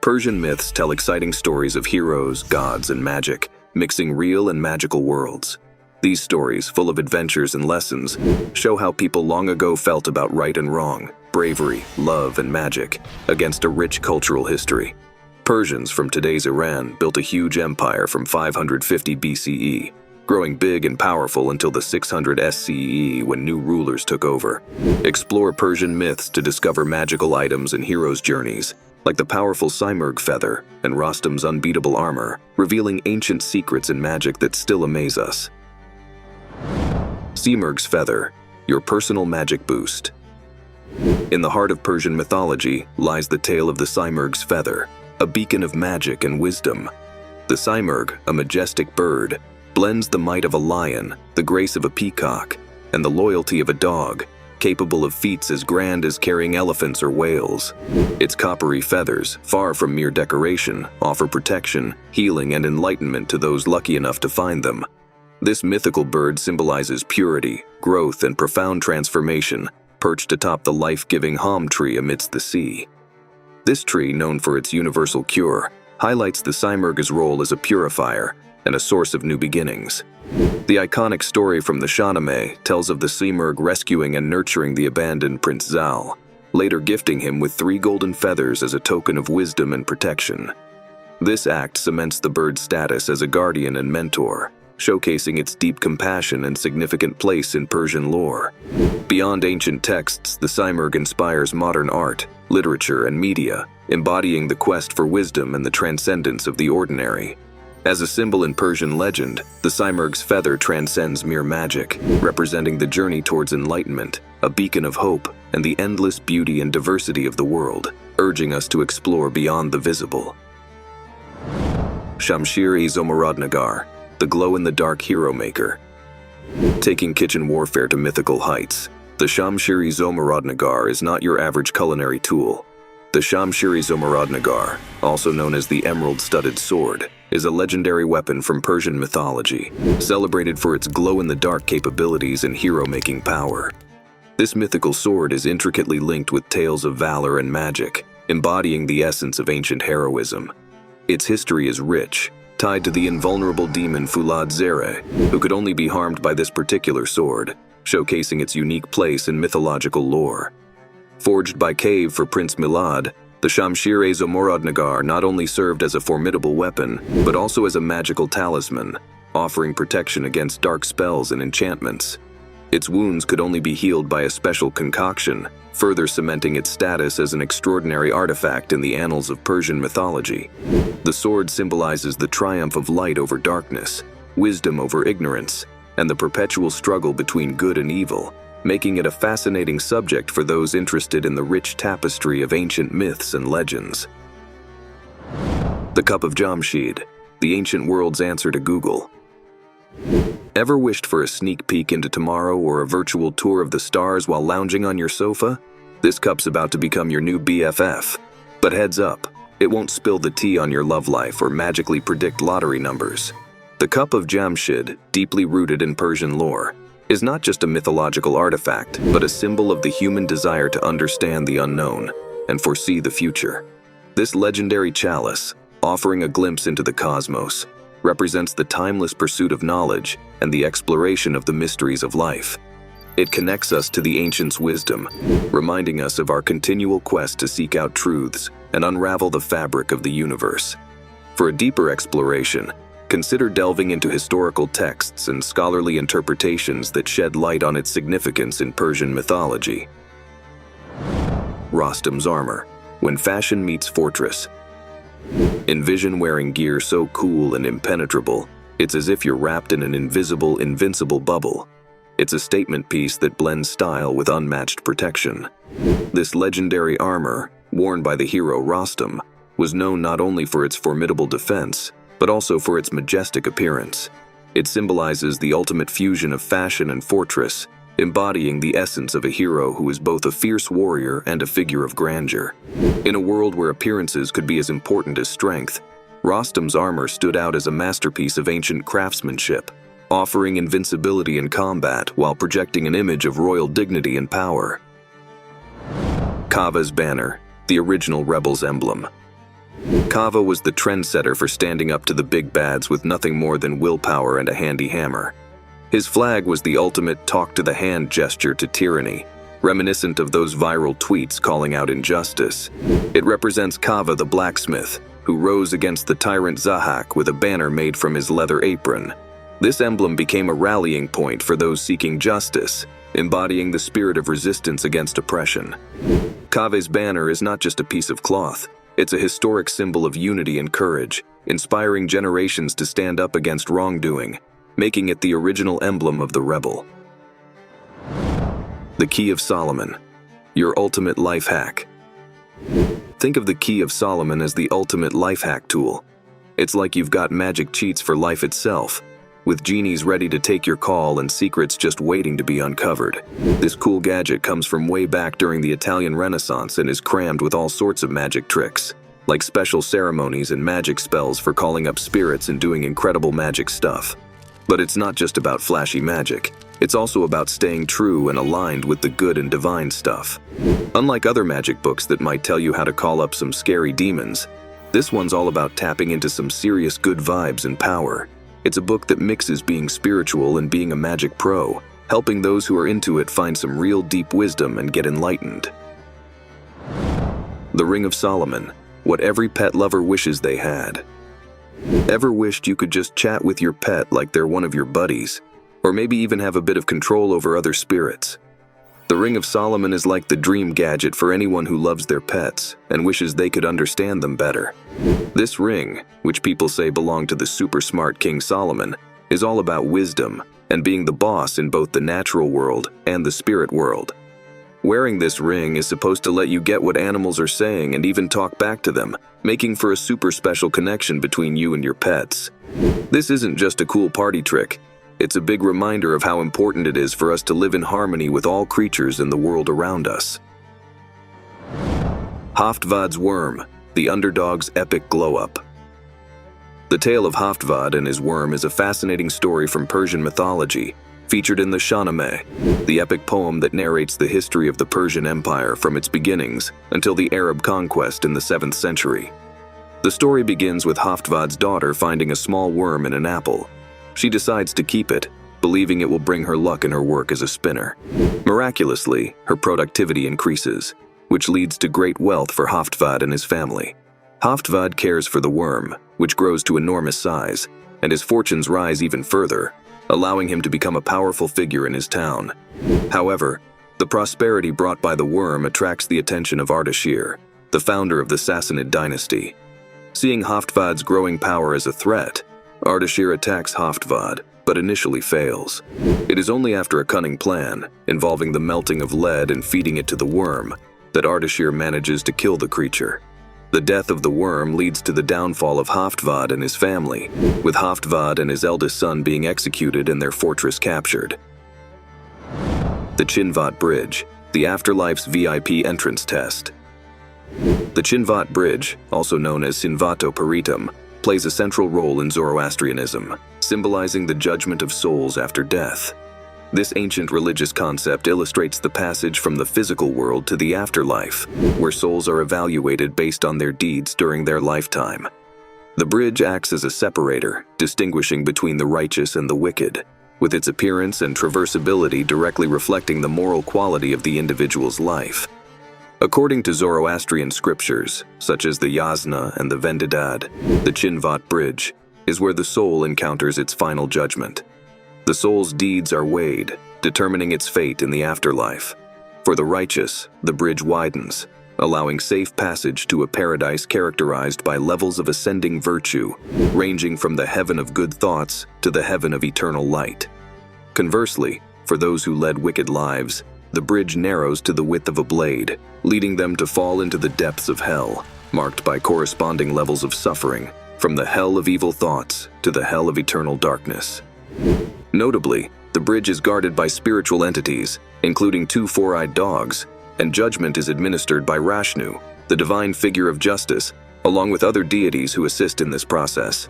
Persian myths tell exciting stories of heroes, gods, and magic, mixing real and magical worlds. These stories, full of adventures and lessons, show how people long ago felt about right and wrong, bravery, love, and magic, against a rich cultural history. Persians from today's Iran built a huge empire from 550 BCE, growing big and powerful until the 600 SCE when new rulers took over. Explore Persian myths to discover magical items and heroes' journeys, like the powerful Simurg Feather and Rostam's unbeatable armor, revealing ancient secrets and magic that still amaze us. Simurgh's Feather, your personal magic boost. In the heart of Persian mythology lies the tale of the Simurgh's Feather, a beacon of magic and wisdom. The Simurgh, a majestic bird, blends the might of a lion, the grace of a peacock, and the loyalty of a dog, capable of feats as grand as carrying elephants or whales. Its coppery feathers, far from mere decoration, offer protection, healing, and enlightenment to those lucky enough to find them. This mythical bird symbolizes purity, growth, and profound transformation, perched atop the life-giving Ham tree amidst the sea. This tree, known for its universal cure, highlights the Simurgh's role as a purifier and a source of new beginnings. The iconic story from the Shahnameh tells of the Simurgh rescuing and nurturing the abandoned Prince Zal, later gifting him with 3 golden feathers as a token of wisdom and protection. This act cements the bird's status as a guardian and mentor, showcasing its deep compassion and significant place in Persian lore. Beyond ancient texts, the Simurgh inspires modern art, literature, and media, embodying the quest for wisdom and the transcendence of the ordinary. As a symbol in Persian legend, the Simurgh's feather transcends mere magic, representing the journey towards enlightenment, a beacon of hope, and the endless beauty and diversity of the world, urging us to explore beyond the visible. Shamshir Zaradnagar, the glow-in-the-dark hero maker. Taking kitchen warfare to mythical heights, the Shamshir Zaradnagar is not your average culinary tool. The Shamshir Zaradnagar, also known as the emerald-studded sword, is a legendary weapon from Persian mythology, celebrated for its glow-in-the-dark capabilities and hero-making power. This mythical sword is intricately linked with tales of valor and magic, embodying the essence of ancient heroism. Its history is rich, tied to the invulnerable demon Hvods Worm, who could only be harmed by this particular sword, showcasing its unique place in mythological lore. Forged by Cave for Prince Milad, the Shamshir Zaradnagar not only served as a formidable weapon, but also as a magical talisman, offering protection against dark spells and enchantments. Its wounds could only be healed by a special concoction, further cementing its status as an extraordinary artifact in the annals of Persian mythology. The sword symbolizes the triumph of light over darkness, wisdom over ignorance, and the perpetual struggle between good and evil, making it a fascinating subject for those interested in the rich tapestry of ancient myths and legends. The Cup of Jamshid, the ancient world's answer to Google. Ever wished for a sneak peek into tomorrow or a virtual tour of the stars while lounging on your sofa? This cup's about to become your new BFF. But heads up, it won't spill the tea on your love life or magically predict lottery numbers. The Cup of Jamshid, deeply rooted in Persian lore, is not just a mythological artifact, but a symbol of the human desire to understand the unknown and foresee the future. This legendary chalice, offering a glimpse into the cosmos, represents the timeless pursuit of knowledge and the exploration of the mysteries of life. It connects us to the ancients' wisdom, reminding us of our continual quest to seek out truths and unravel the fabric of the universe. For a deeper exploration, consider delving into historical texts and scholarly interpretations that shed light on its significance in Persian mythology. Rostam's armor, when fashion meets fortress. Envision wearing gear so cool and impenetrable, it's as if you're wrapped in an invisible, invincible bubble. It's a statement piece that blends style with unmatched protection. This legendary armor, worn by the hero Rostam, was known not only for its formidable defense, but also for its majestic appearance. It symbolizes the ultimate fusion of fashion and fortress, embodying the essence of a hero who is both a fierce warrior and a figure of grandeur. In a world where appearances could be as important as strength, Rostam's armor stood out as a masterpiece of ancient craftsmanship, offering invincibility in combat while projecting an image of royal dignity and power. Kava's banner, the original rebel's emblem. Kava was the trendsetter for standing up to the big bads with nothing more than willpower and a handy hammer. His flag was the ultimate talk-to-the-hand gesture to tyranny, reminiscent of those viral tweets calling out injustice. It represents Kava the blacksmith, who rose against the tyrant Zahak with a banner made from his leather apron. This emblem became a rallying point for those seeking justice, embodying the spirit of resistance against oppression. Kava's banner is not just a piece of cloth, it's a historic symbol of unity and courage, inspiring generations to stand up against wrongdoing, making it the original emblem of the rebel. The Key of Solomon, your ultimate life hack. Think of the Key of Solomon as the ultimate life hack tool. It's like you've got magic cheats for life itself, with genies ready to take your call and secrets just waiting to be uncovered. This cool gadget comes from way back during the Italian Renaissance and is crammed with all sorts of magic tricks, like special ceremonies and magic spells for calling up spirits and doing incredible magic stuff. But it's not just about flashy magic. It's also about staying true and aligned with the good and divine stuff. Unlike other magic books that might tell you how to call up some scary demons, this one's all about tapping into some serious good vibes and power. It's a book that mixes being spiritual and being a magic pro, helping those who are into it find some real deep wisdom and get enlightened. The Ring of Solomon, what every pet lover wishes they had. Ever wished you could just chat with your pet like they're one of your buddies? Or maybe even have a bit of control over other spirits? The Ring of Solomon is like the dream gadget for anyone who loves their pets and wishes they could understand them better. This ring, which people say belonged to the super smart King Solomon, is all about wisdom and being the boss in both the natural world and the spirit world. Wearing this ring is supposed to let you get what animals are saying and even talk back to them, making for a super special connection between you and your pets. This isn't just a cool party trick. It's a big reminder of how important it is for us to live in harmony with all creatures in the world around us. Hvods Worm, the underdog's epic glow-up. The tale of Hvods and his worm is a fascinating story from Persian mythology, featured in the Shahnameh, the epic poem that narrates the history of the Persian Empire from its beginnings until the Arab conquest in the 7th century. The story begins with Hvods' daughter finding a small worm in an apple. She decides to keep it, believing it will bring her luck in her work as a spinner. Miraculously, her productivity increases, which leads to great wealth for Hvods and his family. Hvods cares for the worm, which grows to enormous size, and his fortunes rise even further, allowing him to become a powerful figure in his town. However, the prosperity brought by the worm attracts the attention of Ardashir, the founder of the Sassanid dynasty. Seeing Hvods' growing power as a threat, Ardashir attacks Hvods, but initially fails. It is only after a cunning plan, involving the melting of lead and feeding it to the worm, that Ardashir manages to kill the creature. The death of the worm leads to the downfall of Hvods and his family, with Hvods and his eldest son being executed and their fortress captured. The Chinvat Bridge, the afterlife's VIP entrance test. The Chinvat Bridge, also known as Sinvato Paritam, plays a central role in Zoroastrianism, symbolizing the judgment of souls after death. This ancient religious concept illustrates the passage from the physical world to the afterlife, where souls are evaluated based on their deeds during their lifetime. The bridge acts as a separator, distinguishing between the righteous and the wicked, with its appearance and traversability directly reflecting the moral quality of the individual's life. According to Zoroastrian scriptures, such as the Yasna and the Vendidad, the Chinvat Bridge is where the soul encounters its final judgment. The soul's deeds are weighed, determining its fate in the afterlife. For the righteous, the bridge widens, allowing safe passage to a paradise characterized by levels of ascending virtue, ranging from the heaven of good thoughts to the heaven of eternal light. Conversely, for those who led wicked lives, the bridge narrows to the width of a blade, leading them to fall into the depths of hell, marked by corresponding levels of suffering, from the hell of evil thoughts to the hell of eternal darkness. Notably, the bridge is guarded by spiritual entities, including 2 four-eyed dogs, and judgment is administered by Rashnu, the divine figure of justice, along with other deities who assist in this process.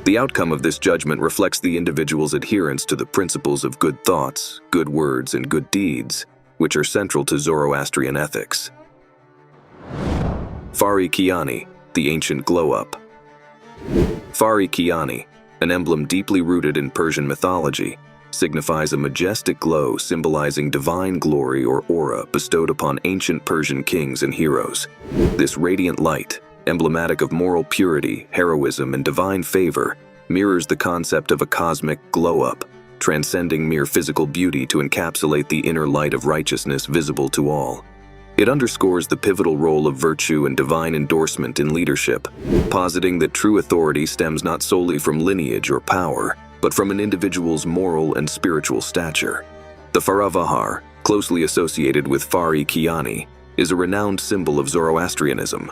The outcome of this judgment reflects the individual's adherence to the principles of good thoughts, good words, and good deeds, which are central to Zoroastrian ethics. Fari Keani, the ancient glow-up. Fari Keani, an emblem deeply rooted in Persian mythology, signifies a majestic glow symbolizing divine glory or aura bestowed upon ancient Persian kings and heroes. This radiant light, emblematic of moral purity, heroism, and divine favor, mirrors the concept of a cosmic glow-up, transcending mere physical beauty to encapsulate the inner light of righteousness visible to all. It underscores the pivotal role of virtue and divine endorsement in leadership, positing that true authority stems not solely from lineage or power, but from an individual's moral and spiritual stature. The Faravahar, closely associated with Fari Keani, is a renowned symbol of Zoroastrianism.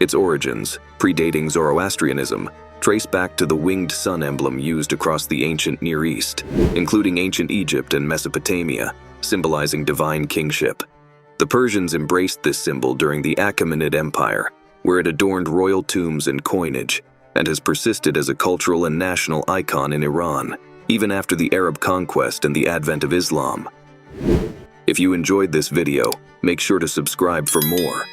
Its origins, predating Zoroastrianism, trace back to the winged sun emblem used across the ancient Near East, including ancient Egypt and Mesopotamia, symbolizing divine kingship. The Persians embraced this symbol during the Achaemenid Empire, where it adorned royal tombs and coinage, and has persisted as a cultural and national icon in Iran, even after the Arab conquest and the advent of Islam. If you enjoyed this video, make sure to subscribe for more.